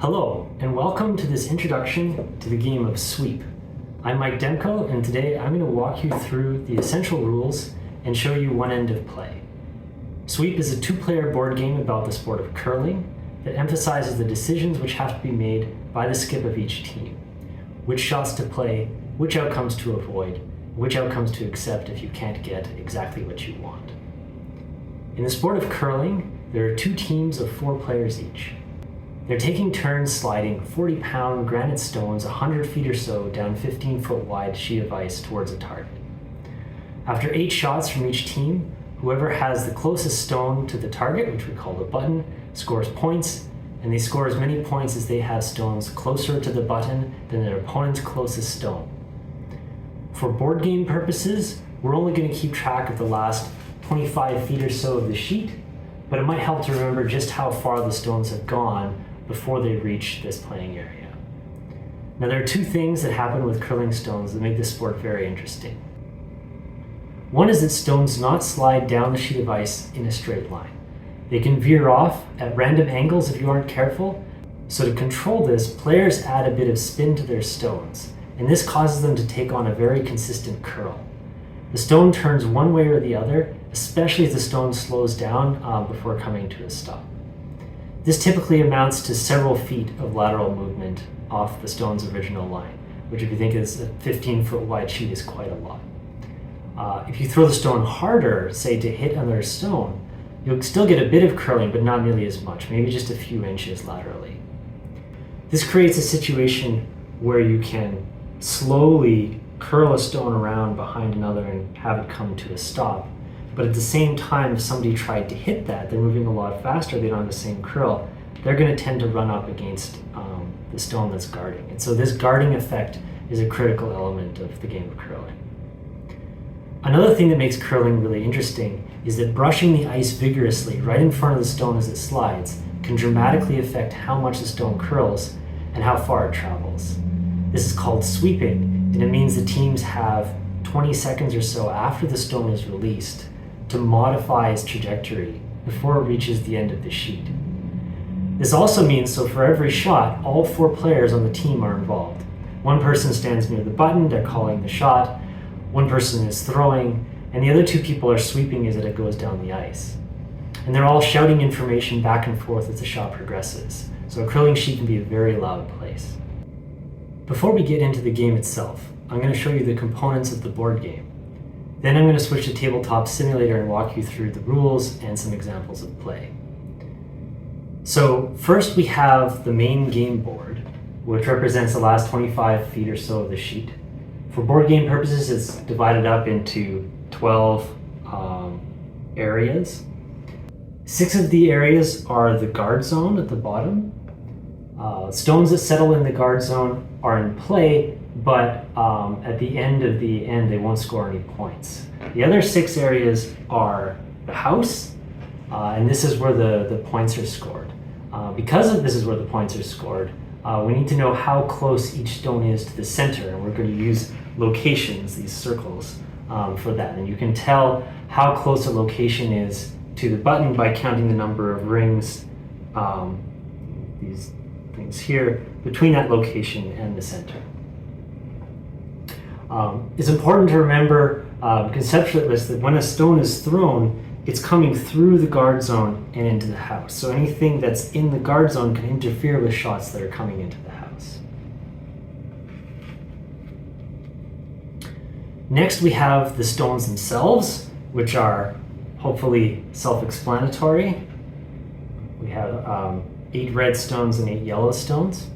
Hello, and welcome to this introduction to the game of Sweep. I'm Mike Demko, and today I'm going to walk you through the essential rules and show you one end of play. Sweep is a two-player board game about the sport of curling that emphasizes the decisions which have to be made by the skip of each team. Which shots to play, which outcomes to avoid, which outcomes to accept if you can't get exactly what you want. In the sport of curling, there are two teams of 4 players each. They're taking turns sliding 40-pound granite stones 100 feet or so down 15-foot wide sheet of ice towards a target. After 8 shots from each team, whoever has the closest stone to the target, which we call the button, scores points, and they score as many points as they have stones closer to the button than their opponent's closest stone. For board game purposes, we're only going to keep track of the last 25 feet or so of the sheet, but it might help to remember just how far the stones have gone before they reach this playing area. Now, there are 2 things that happen with curling stones that make this sport very interesting. One is that stones do not slide down the sheet of ice in a straight line. They can veer off at random angles if you aren't careful. So to control this, players add a bit of spin to their stones, and this causes them to take on a very consistent curl. The stone turns one way or the other, especially as the stone slows down before coming to a stop. This typically amounts to several feet of lateral movement off the stone's original line, which if you think is a 15-foot wide sheet is quite a lot. If you throw the stone harder, say to hit another stone, you'll still get a bit of curling, but not nearly as much, maybe just a few inches laterally. This creates a situation where you can slowly curl a stone around behind another and have it come to a stop. But at the same time, if somebody tried to hit that, they're moving a lot faster, they don't have the same curl, they're going to tend to run up against the stone that's guarding. And so this guarding effect is a critical element of the game of curling. Another thing that makes curling really interesting is that brushing the ice vigorously right in front of the stone as it slides can dramatically affect how much the stone curls and how far it travels. This is called sweeping, and it means the teams have 20 seconds or so after the stone is released to modify its trajectory before it reaches the end of the sheet. This also means, so for every shot, all 4 players on the team are involved. One person stands near the button, they're calling the shot, one person is throwing, and the other 2 people are sweeping as it goes down the ice. And they're all shouting information back and forth as the shot progresses. So a curling sheet can be a very loud place. Before we get into the game itself, I'm going to show you the components of the board game. Then I'm going to switch to Tabletop Simulator and walk you through the rules and some examples of play. So first we have the main game board, which represents the last 25 feet or so of the sheet. For board game purposes, it's divided up into 12 areas. 6 of the areas are the guard zone at the bottom. Stones that settle in the guard zone are in play, but at the end they won't score any points. The other 6 areas are the house, and this is where the points are scored. Because this is where the points are scored, we need to know how close each stone is to the center, and we're going to use locations, these circles, for that. And you can tell how close a location is to the button by counting the number of rings, these things here, between that location and the center. It's important to remember conceptually that when a stone is thrown, it's coming through the guard zone and into the house. So anything that's in the guard zone can interfere with shots that are coming into the house. Next, we have the stones themselves, which are hopefully self-explanatory. We have 8 red stones and 8 yellow stones.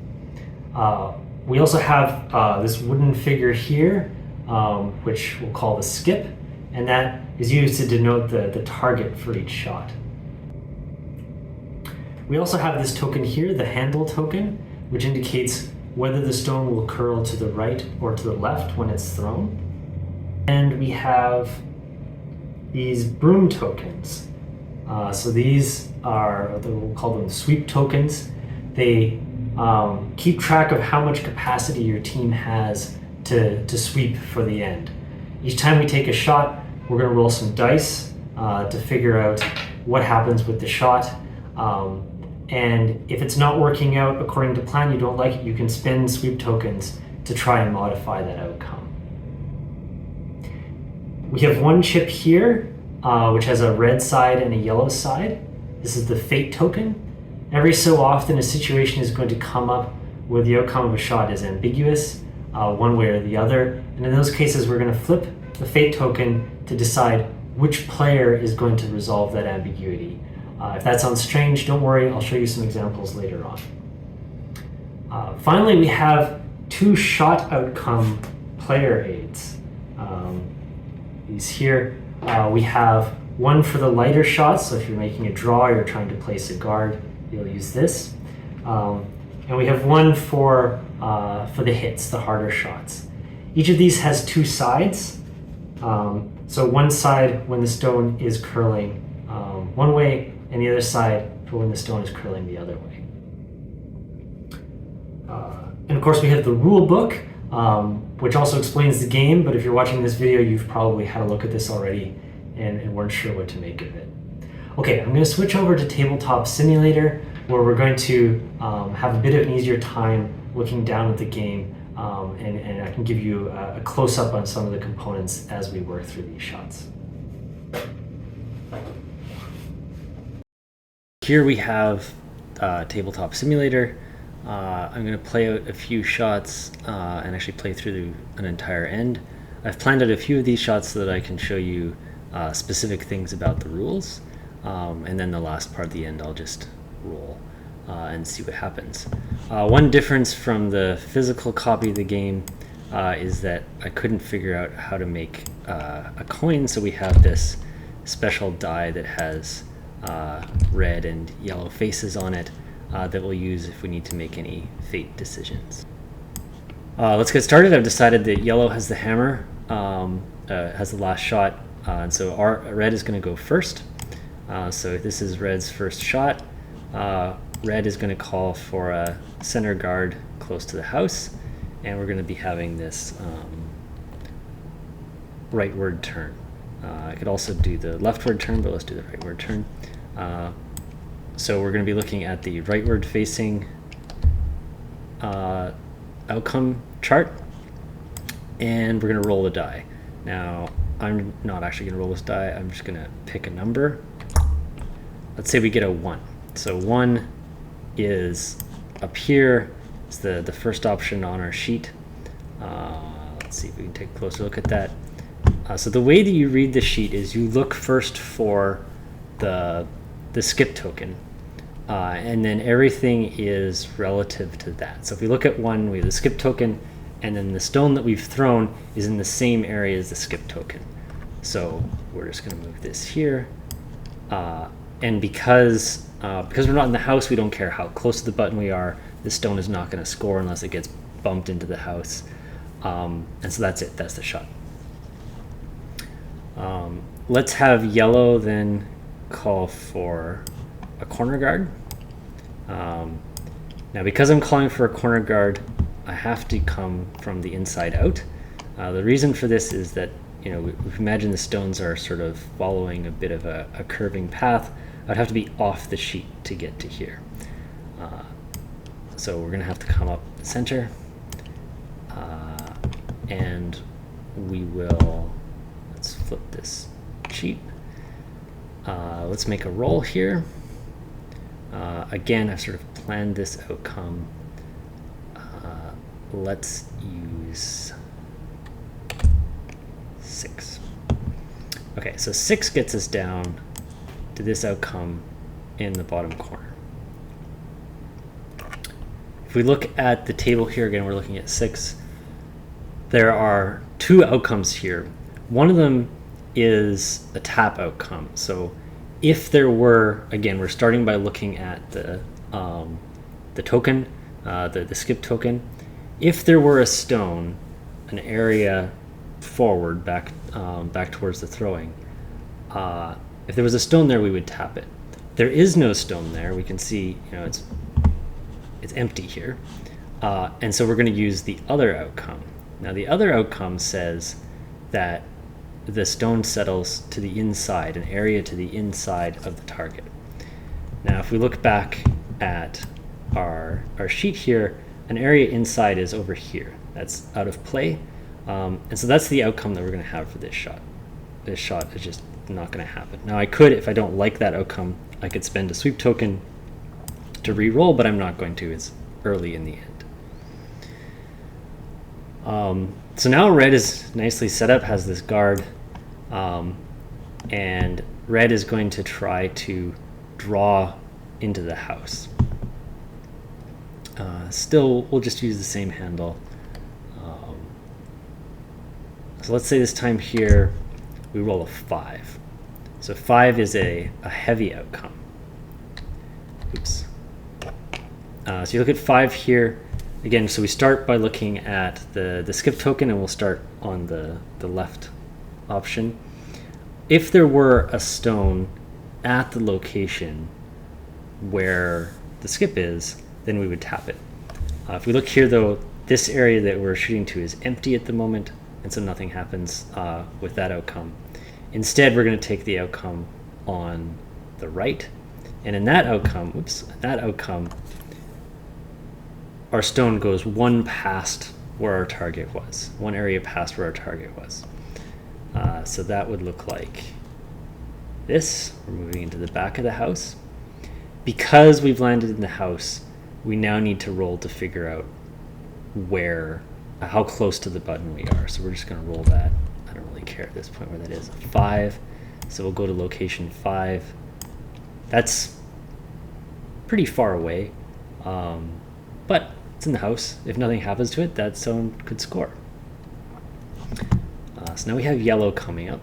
We also have this wooden figure here, which we'll call the skip, and that is used to denote the target for each shot. We also have this token here, the handle token, which indicates whether the stone will curl to the right or to the left when it's thrown. And we have these broom tokens. So these are, we'll call them sweep tokens. They keep track of how much capacity your team has to sweep for the end. Each time we take a shot, we're going to roll some dice to figure out what happens with the shot. And if it's not working out according to plan, you don't like it, you can spend sweep tokens to try and modify that outcome. We have one chip here, which has a red side and a yellow side. This is the fate token. Every so often, a situation is going to come up where the outcome of a shot is ambiguous, one way or the other. And in those cases, we're going to flip the fate token to decide which player is going to resolve that ambiguity. If that sounds strange, don't worry, I'll show you some examples later on. Finally, we have two shot outcome player aids. These here, we have one for the lighter shots, so if you're making a draw or you're trying to place a guard, you'll use this. And we have one for the hits, the harder shots. Each of these has two sides. So one side when the stone is curling one way, and the other side for when the stone is curling the other way. And of course we have the rule book, which also explains the game, but if you're watching this video, you've probably had a look at this already and weren't sure what to make of it. Okay, I'm going to switch over to Tabletop Simulator, where we're going to have a bit of an easier time looking down at the game, and I can give you a close-up on some of the components as we work through these shots. Here we have Tabletop Simulator. I'm going to play out a few shots and actually play through an entire end. I've planned out a few of these shots so that I can show you specific things about the rules, and then the last part of the end I'll just roll and see what happens. One difference from the physical copy of the game is that I couldn't figure out how to make a coin, so we have this special die that has red and yellow faces on it that we'll use if we need to make any fate decisions. Let's get started. I've decided that yellow has the hammer, has the last shot, and so our red is going to go first. So this is red's first shot. Red is going to call for a center guard close to the house, and we're going to be having this rightward turn. I could also do the leftward turn, but let's do the rightward turn. So we're going to be looking at the rightward facing outcome chart, and we're going to roll the die. Now, I'm not actually going to roll this die, I'm just going to pick a number. Let's say we get a 1. So 1 is up here. It's the first option on our sheet. Let's see if we can take a closer look at that. So the way that you read the sheet is you look first for the skip token, and then everything is relative to that. So if we look at 1, we have the skip token, and then the stone that we've thrown is in the same area as the skip token. So we're just going to move this here, and because we're not in the house, we don't care how close to the button we are. The stone is not going to score unless it gets bumped into the house, and so that's it. That's the shot. Let's have yellow then call for a corner guard. Now because I'm calling for a corner guard, I have to come from the inside out. The reason for this is that, you know, we imagine the stones are sort of following a bit of a curving path. I'd have to be off the sheet to get to here. So we're going to have to come up center, and we will, let's flip this sheet. Let's make a roll here. Again, I've sort of planned this outcome. Let's use 6. Okay, so 6 gets us down to this outcome in the bottom corner. If we look at the table here, again, we're looking at 6. There are 2 outcomes here. One of them is a tap outcome. So if there were, again, we're starting by looking at the token, the skip token. If there were a stone, an area forward, back towards the throwing, if there was a stone there, we would tap it. There is no stone there. We can see, you know, it's empty here, and so we're going to use the other outcome. Now, the other outcome says that the stone settles to the inside, an area to the inside of the target. Now, if we look back at our sheet here, an area inside is over here. That's out of play. And so that's the outcome that we're going to have for this shot. This shot is just not going to happen. Now I could, if I don't like that outcome, I could spend a sweep token to re-roll, but I'm not going to. It's early in the end. So now red is nicely set up, has this guard, and red is going to try to draw into the house. Still, we'll just use the same handle. So let's say this time here we roll a 5. So 5 is a heavy outcome. Oops. So you look at 5 here. Again, so we start by looking at the skip token, and we'll start on the left option. If there were a stone at the location where the skip is, then we would tap it. If we look here though, this area that we're shooting to is empty at the moment, and so nothing happens with that outcome. Instead, we're going to take the outcome on the right, and in that outcome, our stone goes one past where our target was, one area past where our target was. So that would look like this. We're moving into the back of the house. Because we've landed in the house, we now need to roll to figure out how close to the button we are. So we're just going to roll that. I don't really care at this point where that is. 5. So we'll go to location 5. That's pretty far away, but it's in the house. If nothing happens to it, that stone could score. So now we have yellow coming up.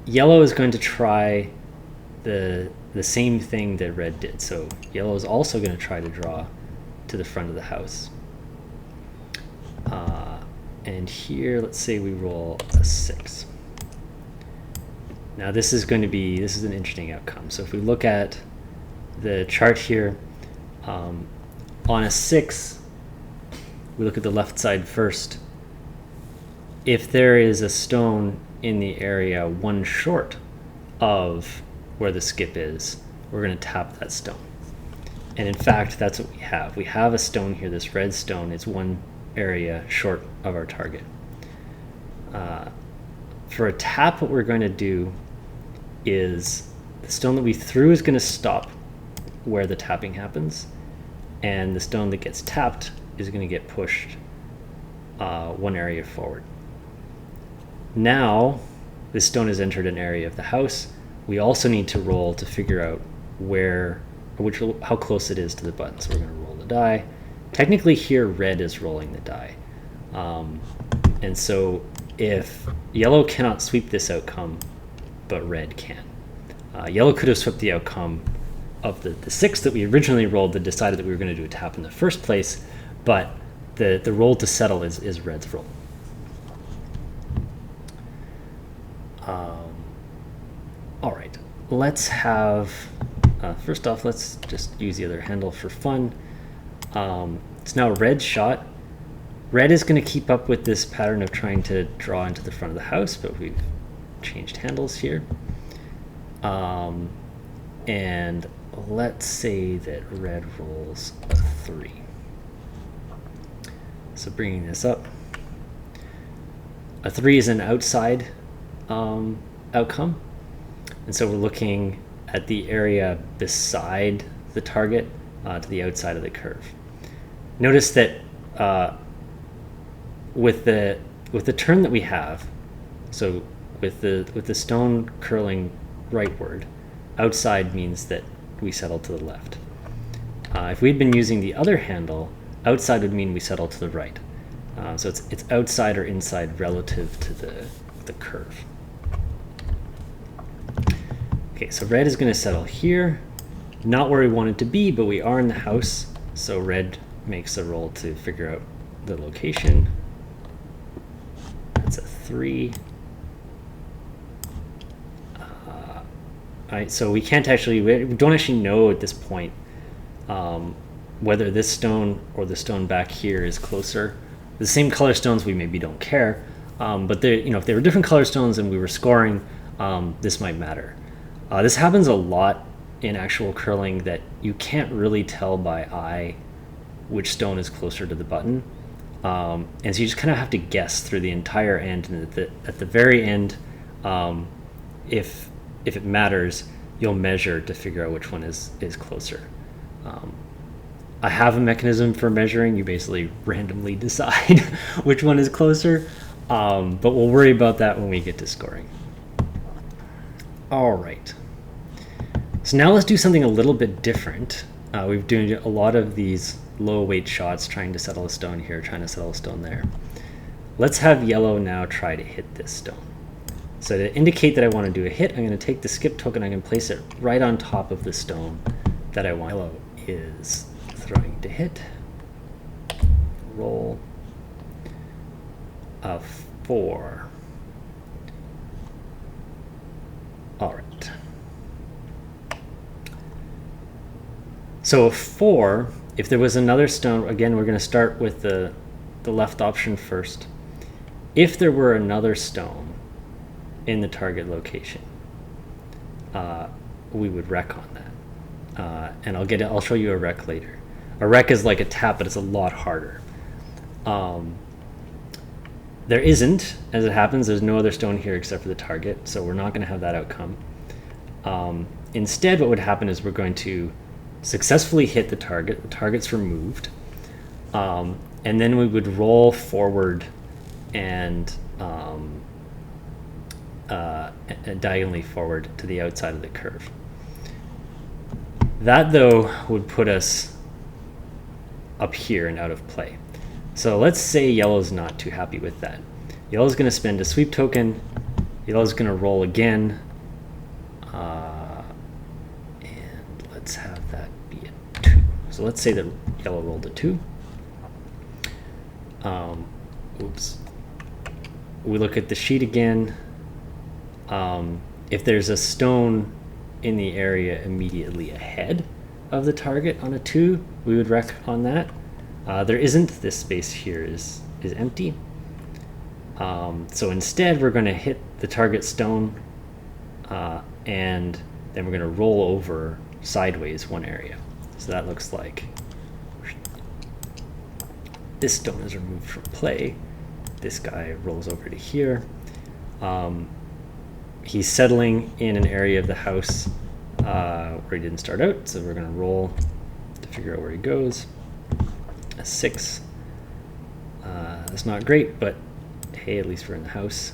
Yellow is going to try the same thing that red did. So yellow is also going to try to draw to the front of the house. And here, let's say we roll a 6. Now this is an interesting outcome. So if we look at the chart here, on a 6, we look at the left side first. If there is a stone in the area one short of where the skip is, we're going to tap that stone. And in fact, that's what we have. We have a stone here, this red stone. It's one area short of our target. For a tap, what we're going to do is the stone that we threw is going to stop where the tapping happens, and the stone that gets tapped is going to get pushed one area forward. Now, this stone has entered an area of the house. We also need to roll to figure out how close it is to the button. So we're going to roll the die. Technically here, red is rolling the die. And so if yellow cannot sweep this outcome, but red can. Yellow could have swept the outcome of the 6 that we originally rolled that decided that we were going to do a tap in the first place, but the roll to settle is red's roll. All right, let's have, first off, let's just use the other handle for fun. It's now red's shot. Red is going to keep up with this pattern of trying to draw into the front of the house, but we've changed handles here. And let's say that red rolls a 3. So bringing this up, a 3 is an outside outcome. And so we're looking at the area beside the target to the outside of the curve. Notice that with the turn that we have, so with the stone curling rightward, outside means that we settle to the left. If we'd been using the other handle, outside would mean we settle to the right. So it's outside or inside relative to the curve. Okay, so red is going to settle here. Not where we want it to be, but we are in the house. So red makes a roll to figure out the location. That's a 3. All right, so we don't actually know at this point whether this stone or the stone back here is closer. The same color stones, we maybe don't care, but if they were different color stones and we were scoring, this might matter. This happens a lot in actual curling, that you can't really tell by eye which stone is closer to the button. And so you just kind of have to guess through the entire end, and at the very end, if it matters, you'll measure to figure out which one is closer. I have a mechanism for measuring. You basically randomly decide which one is closer, but we'll worry about that when we get to scoring. All right. So now let's do something a little bit different. We've done a lot of these low weight shots, trying to settle a stone here, trying to settle a stone there. Let's have yellow now try to hit this stone. So to indicate that I want to do a hit, I'm going to take the skip token, I'm going to place it right on top of the stone that I want. Yellow is throwing to hit. Roll a 4. All right. So a 4, if there was another stone, again, we're going to start with the left option first. If there were another stone in the target location, we would rec on that. And I'll show you a rec later. A rec is like a tap, but it's a lot harder. There isn't, as it happens, there's no other stone here except for the target, so we're not going to have that outcome. Instead, what would happen is we're going to successfully hit the target's removed, and then we would roll forward and diagonally forward to the outside of the curve. That, though, would put us up here and out of play. So let's say yellow's not too happy with that. Yellow's going to spend a sweep token. Yellow's going to roll again. And let's have that be a 2. So let's say that yellow rolled a 2. Oops. We look at the sheet again. If there's a stone in the area immediately ahead of the target on a 2, we would rec on that. There isn't. This space here is empty. So instead, we're going to hit the target stone, and then we're going to roll over sideways one area. So that looks like this stone is removed from play. This guy rolls over to here. He's settling in an area of the house where he didn't start out, so we're going to roll to figure out where he goes. A 6. That's not great, but hey, at least we're in the house.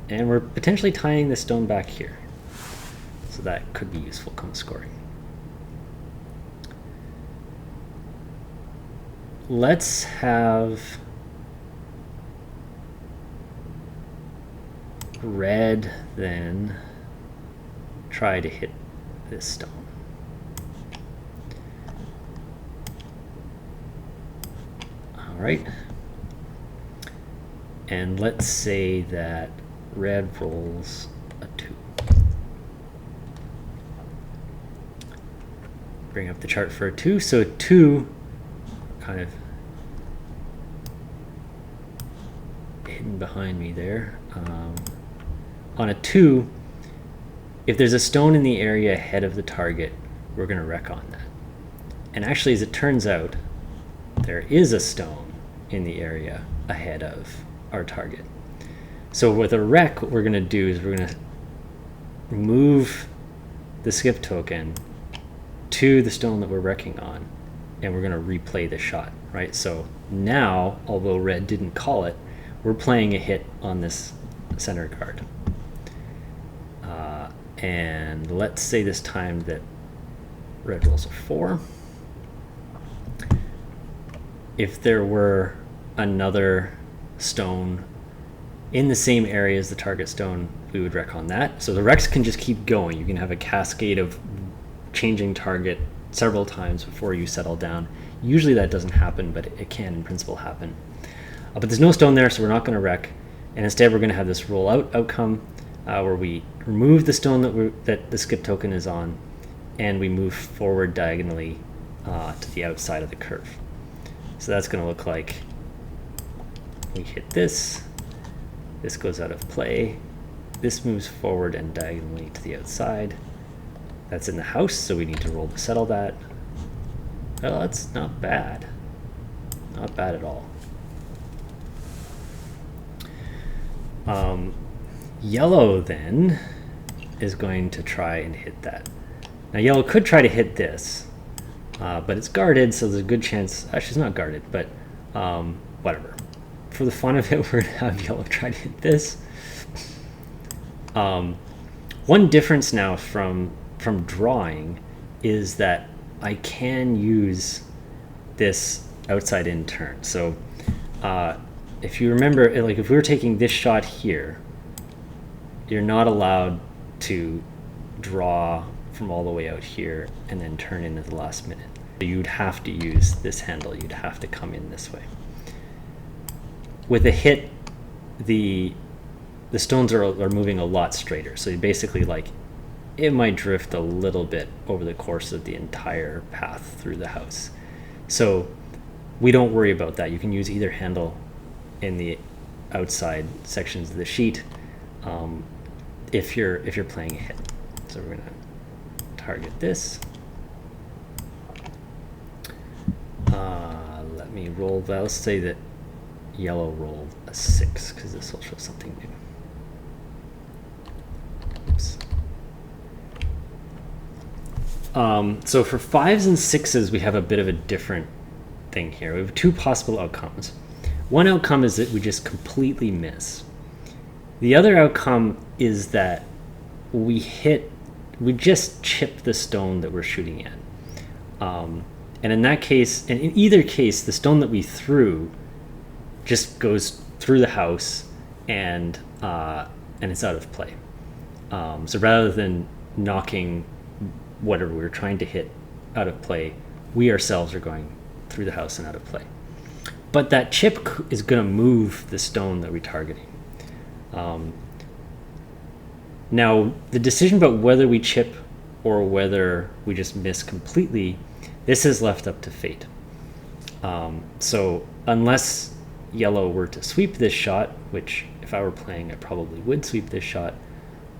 And we're potentially tying the stone back here, so that could be useful come scoring. Let's have red then try to hit this stone. All right. And let's say that red rolls a 2. Bring up the chart for a 2. So a 2 kind of hidden behind me there. On a 2, if there's a stone in the area ahead of the target, we're going to rec on that. And actually, as it turns out, there is a stone in the area ahead of our target. So with a rec, what we're going to do is we're going to move the skip token to the stone that we're recking on, and we're going to replay the shot, right? So now, although red didn't call it, we're playing a hit on this center card. And let's say this time that red rolls a 4. If there were another stone in the same area as the target stone, we would rec on that. So the recs can just keep going. You can have a cascade of changing target several times before you settle down. Usually that doesn't happen, but it can in principle happen. But there's no stone there, so we're not going to rec. And instead we're going to have this roll out outcome where we remove the stone that the skip token is on, and we move forward diagonally to the outside of the curve. So that's going to look like we hit this goes out of play, This moves forward and diagonally to the outside. That's in the house, so we need to roll to settle that. Oh, that's not bad. Not bad at all. Yellow then is going to try and hit that. Now yellow could try to hit this, but it's guarded, so there's a good chance. Actually, it's not guarded, but whatever. For the fun of it, we're gonna have yellow try to hit this. One difference now from drawing is that I can use this outside in turn. So if you remember, like if we were taking this shot here, you're not allowed to draw from all the way out here and then turn in at the last minute. You'd have to use this handle. You'd have to come in this way. With a hit, the stones are moving a lot straighter. So you basically, like, it might drift a little bit over the course of the entire path through the house. So we don't worry about that. You can use either handle in the outside sections of the sheet if you're playing a hit. So we're gonna target this. Let me roll that. Let's say that yellow rolled a 6 because this will show something new. Oops. So for 5s and 6s, we have a bit of a different thing here. We have 2 possible outcomes. One outcome is that we just completely miss. The other outcome is that we just chip the stone that we're shooting at. And in that case, and in either case, the stone that we threw just goes through the house and it's out of play. So rather than knocking whatever we were trying to hit out of play, we ourselves are going through the house and out of play. But that chip is going to move the stone that we're targeting. Now, the decision about whether we chip or whether we just miss completely, this is left up to fate. So unless yellow were to sweep this shot, which if I were playing, I probably would sweep this shot.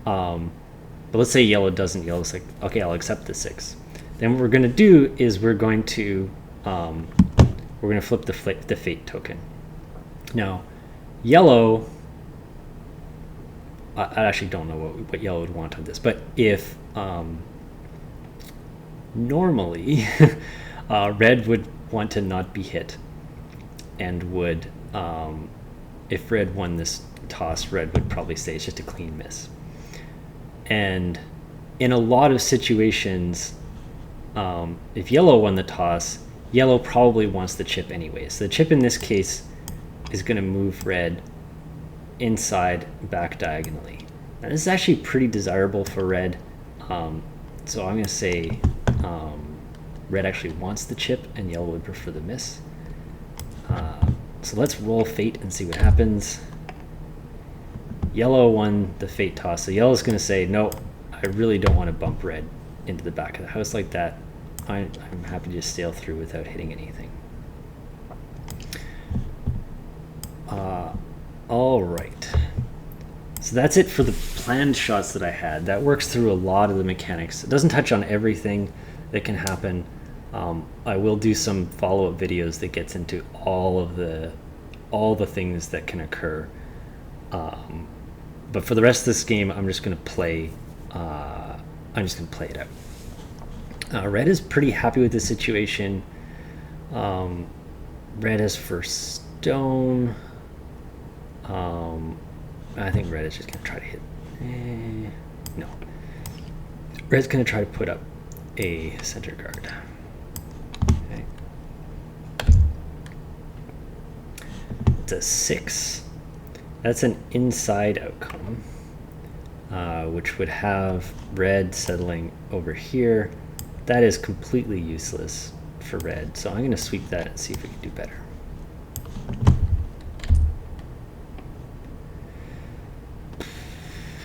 But let's say yellow doesn't. Yellow's like, okay, I'll accept the 6. Then what we're going to do is we're going to flip the fate token. Now, yellow, I actually don't know what yellow would want on this, but if normally red would want to not be hit, and would if red won this toss, red would probably say it's just a clean miss. And in a lot of situations, if yellow won the toss, yellow probably wants the chip anyways. So the chip in this case is going to move red inside, back diagonally. Now this is actually pretty desirable for red. So I'm going to say red actually wants the chip and yellow would prefer the miss. So let's roll fate and see what happens. Yellow won the fate toss. So yellow's going to say, no, I really don't want to bump red into the back of the house like that. I'm happy to just sail through without hitting anything. All right. So that's it for the planned shots that I had. That works through a lot of the mechanics. It doesn't touch on everything that can happen. I will do some follow-up videos that gets into all the things that can occur. But for the rest of this game, I'm just going to play. It out. Red is pretty happy with this situation. Red has first stone. I think red is just going to try to hit. No. Red's going to try to put up a center guard. Okay. It's a 6. That's an inside outcome, which would have red settling over here. That is completely useless for red, so I'm going to sweep that and see if we can do better.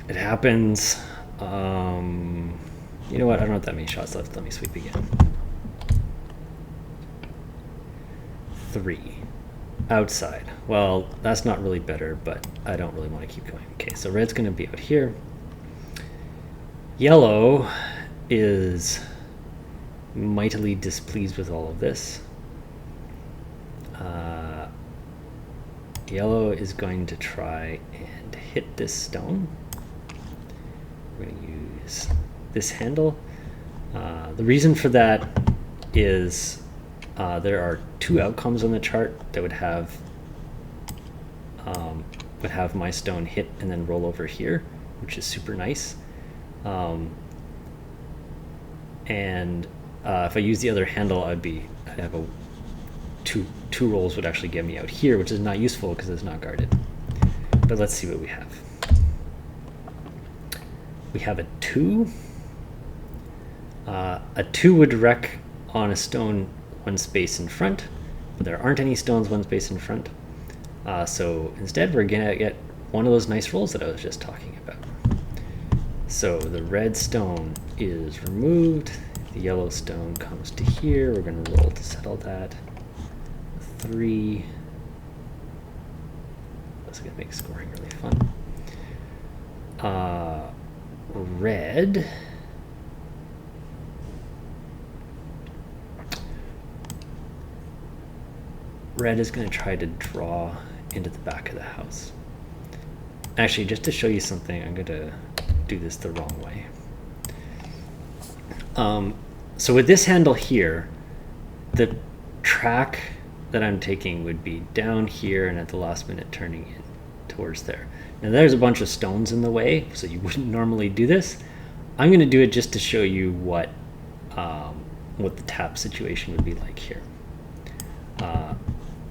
It happens. You know what? I don't have that many shots left. Let me sweep again. 3. outside. Well, that's not really better, but I don't really want to keep going. Okay, so red's going to be out here. Yellow is mightily displeased with all of this. Yellow is going to try and hit this stone. We're going to use this handle. The reason for that is there are two outcomes on the chart that would have my stone hit and then roll over here, which is super nice. And if I use the other handle, I'd have two rolls would actually get me out here, which is not useful because it's not guarded. But let's see what we have. We have a 2. A 2 would wreck on a stone one space in front, but there aren't any stones one space in front. So instead, we're gonna get one of those nice rolls that I was just talking about. So the red stone is removed. The yellow stone comes to here. We're gonna roll to settle that. 3. That's gonna make scoring really fun. Red. Red is going to try to draw into the back of the house. Actually, just to show you something, I'm going to do this the wrong way. So with this handle here, the track that I'm taking would be down here and at the last minute turning in towards there. Now there's a bunch of stones in the way, so you wouldn't normally do this. I'm going to do it just to show you what the tap situation would be like here.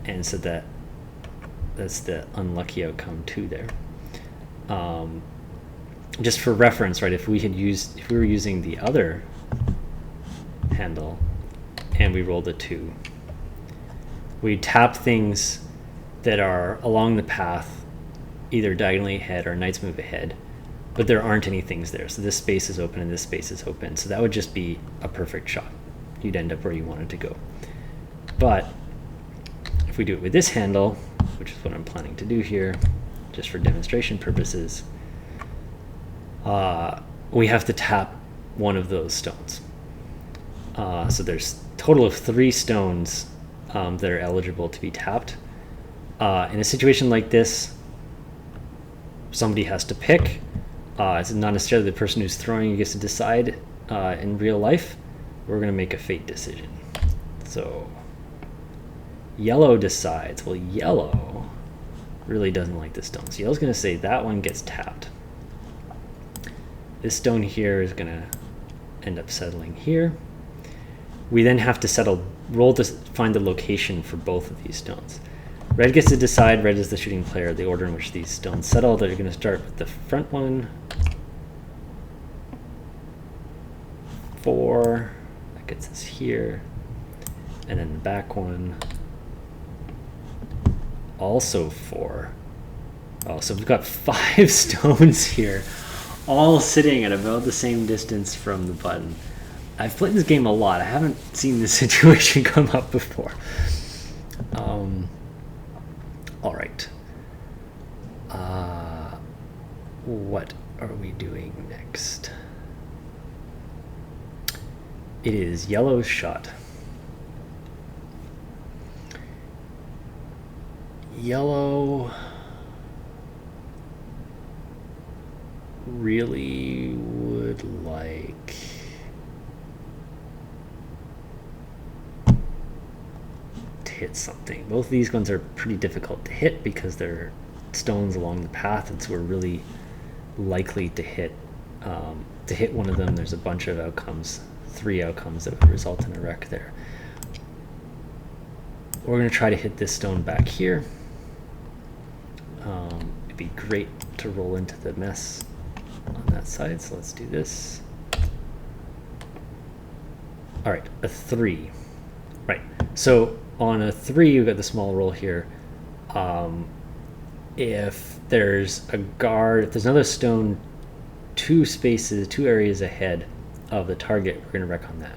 And so that's the unlucky outcome too there. Just for reference, right? If we were using the other handle and we rolled a 2, we tap things that are along the path, either diagonally ahead or knights move ahead, but there aren't any things there. So this space is open and this space is open. So that would just be a perfect shot. You'd end up where you wanted to go. But if we do it with this handle, which is what I'm planning to do here, just for demonstration purposes, we have to tap one of those stones. So there's a total of 3 stones that are eligible to be tapped. In a situation like this, somebody has to pick. It's not necessarily the person who's throwing who gets to decide. In real life, we're going to make a fate decision. So yellow decides. Well, yellow really doesn't like this stone. So yellow's going to say that one gets tapped. This stone here is going to end up settling here. We then have to roll to find the location for both of these stones. Red gets to decide. Red is the shooting player. The order in which these stones settle. They're going to start with the front one. 4. That gets us here. And then the back one. Also 4. Oh, so we've got 5 stones here, all sitting at about the same distance from the button. I've played this game a lot. I haven't seen this situation come up before. All right. What are we doing next? It is yellow's shot. Yellow really would like to hit something. Both of these ones are pretty difficult to hit because they're stones along the path, and so we're really likely to hit one of them. There's a bunch of outcomes, 3 outcomes that would result in a wreck there. We're going to try to hit this stone back here. It'd be great to roll into the mess on that side, so let's do this. All right, a 3. Right, so on a 3, you've got the small roll here. If there's a guard, if there's another stone 2 areas ahead of the target, we're going to wreck on that.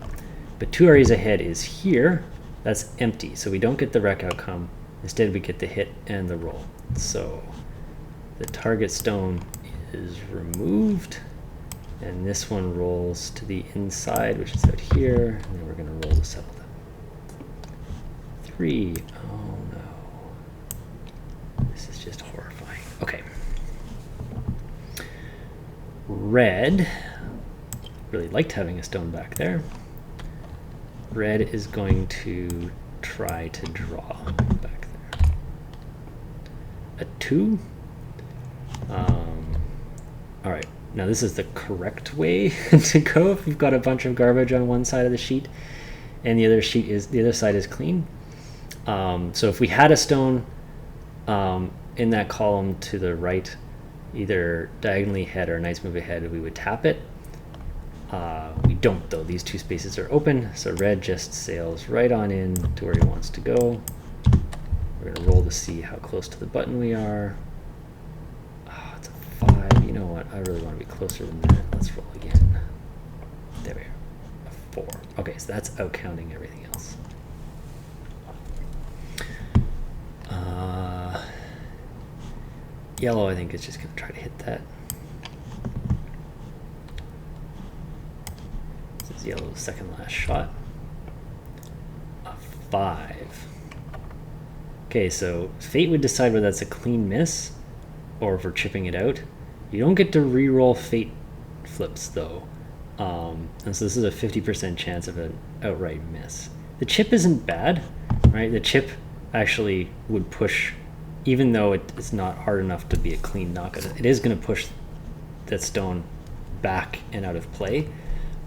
But 2 areas ahead is here. That's empty, so we don't get the wreck outcome. Instead, we get the hit and the roll. So the target stone is removed, and this one rolls to the inside, which is out here, and then we're going to roll to settle them. 3. Oh no. This is just horrifying. Okay. Red really liked having a stone back there. Red is going to try to draw back there. A 2. All right, now this is the correct way to go if you've got a bunch of garbage on one side of the sheet and the other side is clean. So if we had a stone in that column to the right, either diagonally ahead or a nice move ahead, we would tap it. We don't though, these two spaces are open, so red just sails right on in to where he wants to go. We're gonna roll to see how close to the button we are. Oh, it's a 5, you know what, I really want to be closer than that. Let's roll again. There we are, a 4. Okay, so that's out counting everything else. Yellow, I think, is just gonna try to hit that. Yellow's second last shot. A 5. Okay, so fate would decide whether that's a clean miss or if we're chipping it out. You don't get to re-roll fate flips though. And so this is a 50% chance of an outright miss. The chip isn't bad, right? The chip actually would push, even though it's not hard enough to be a clean knock, it is going to push that stone back and out of play.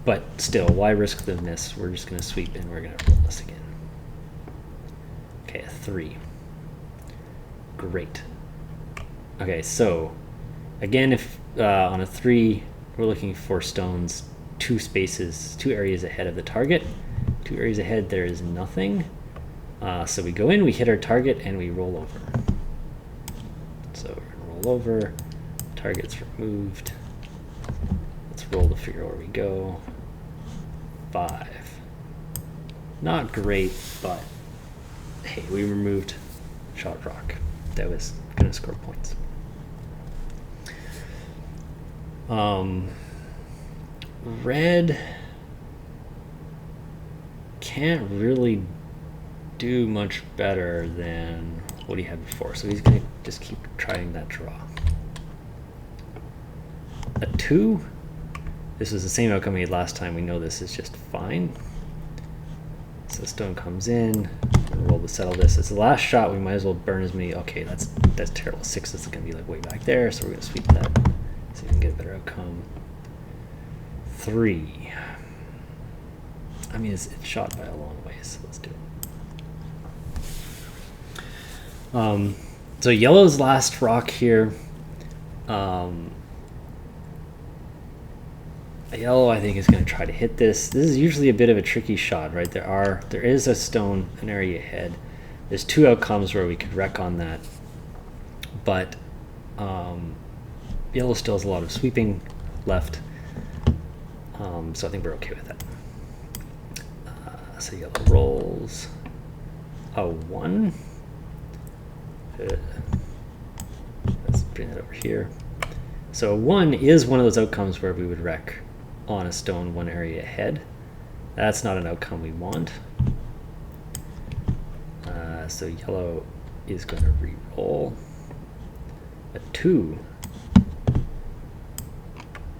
But still, why risk the miss? We're just going to sweep and we're going to roll this again. Okay, a 3. Great. Okay, so again, if on a 3, we're looking for stones 2 areas ahead of the target. 2 areas ahead, there is nothing. So we go in, we hit our target, and we roll over. So we're going to roll over. Target's removed. Let's roll to figure out where we go. 5. Not great, but hey, we removed shot rock. That was gonna score points. Red can't really do much better than what he had before, so he's gonna just keep trying that draw. A 2. This was the same outcome we had last time. We know this is just fine. So stone comes in. We'll roll to settle this. It's the last shot. We might as well burn as many. Okay, that's terrible. 6 is going to be like way back there, so we're going to sweep that. See if we can get a better outcome. 3. I mean, it's shot by a long way, so let's do it. So yellow's last rock here. Yellow, I think, is going to try to hit this. This is usually a bit of a tricky shot, right? There is a stone an area ahead. There's 2 outcomes where we could wreck on that, but yellow still has a lot of sweeping left, so I think we're okay with that. So yellow rolls a 1. Let's bring that over here. So a 1 is one of those outcomes where we would wreck on a stone 1 area ahead. That's not an outcome we want. So yellow is going to re-roll. A 2.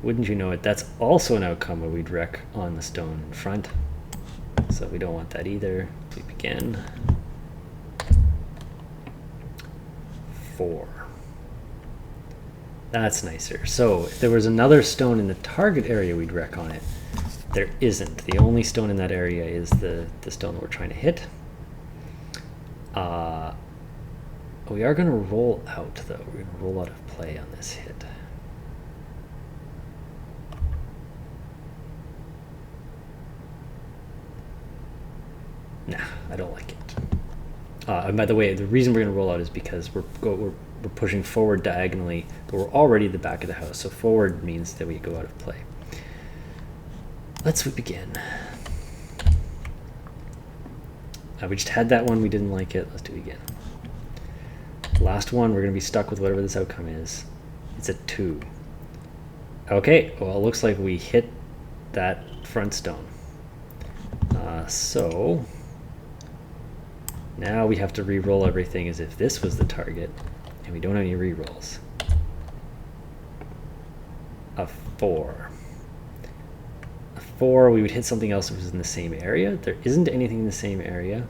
Wouldn't you know it, that's also an outcome where we'd wreck on the stone in front. So we don't want that either. Sweep again. 4. That's nicer. So if there was another stone in the target area, we'd wreck on it. There isn't. The only stone in that area is the stone that we're trying to hit. We are going to roll out, though. We're going to roll out of play on this hit. Nah, I don't like it. And by the way, the reason we're going to roll out is because we're pushing forward diagonally, but we're already at the back of the house, so forward means that we go out of play. Let's sweep again. We just had that one, we didn't like it. Let's do it again. Last one, we're going to be stuck with whatever this outcome is. It's a 2. Okay, well, it looks like we hit that front stone. So now we have to re-roll everything as if this was the target, and we don't have any re-rolls. A 4. A 4, we would hit something else that was in the same area. There isn't anything in the same area.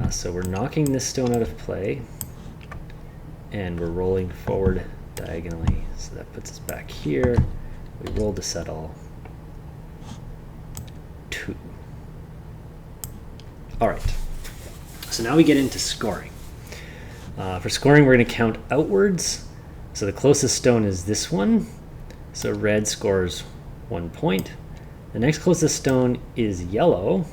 So we're knocking this stone out of play, and we're rolling forward diagonally. So that puts us back here. We roll to settle. 2. All right. So now we get into scoring. For scoring, we're going to count outwards. So the closest stone is this one. So red scores 1 point. The next closest stone is yellow.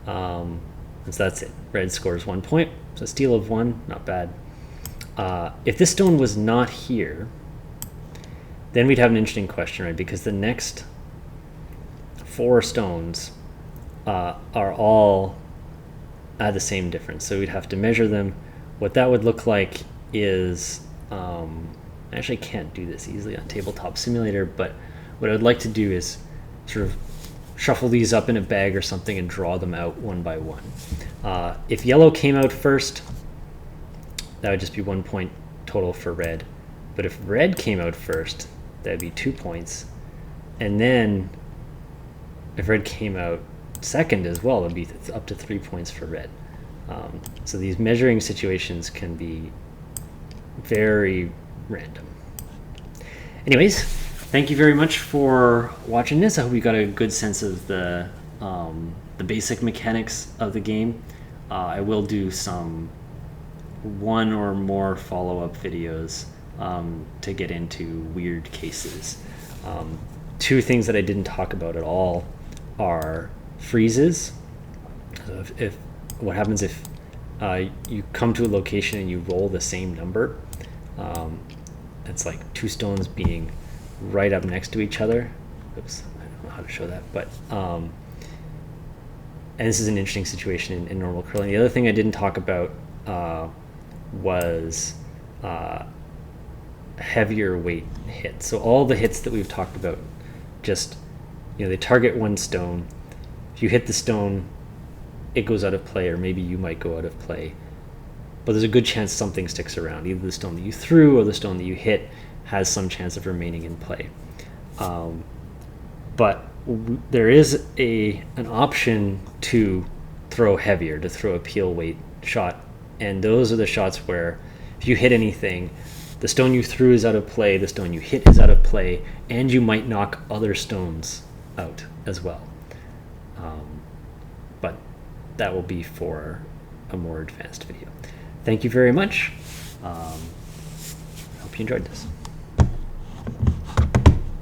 So that's it. Red scores 1 point. So steal of 1, not bad. If this stone was not here, then we'd have an interesting question, right? Because the next 4 stones are all at the same difference. So we'd have to measure them. What that would look like is, I actually can't do this easily on Tabletop Simulator, but what I would like to do is sort of shuffle these up in a bag or something and draw them out one by one. If yellow came out first, that would just be 1 point total for red. But if red came out first, that would be 2 points. And then if red came out second as well, it would be up to 3 points for red. So these measuring situations can be very random. Anyways, thank you very much for watching this. I hope you got a good sense of the basic mechanics of the game. I will do some 1 or more follow-up videos to get into weird cases. 2 things that I didn't talk about at all are freezes. So if what happens if you come to a location and you roll the same number, it's like 2 stones being right up next to each other. Oops, I don't know how to show that, but and this is an interesting situation in normal curling. The other thing I didn't talk about was heavier weight hits. So all the hits that we've talked about, just, they target one stone. If you hit the stone, it goes out of play, or maybe you might go out of play. But there's a good chance something sticks around. Either the stone that you threw or the stone that you hit has some chance of remaining in play. But there is an option to throw heavier, to throw a peel weight shot. And those are the shots where if you hit anything, the stone you threw is out of play, the stone you hit is out of play, and you might knock other stones out as well. But that will be for a more advanced video. Thank you very much. I hope you enjoyed this.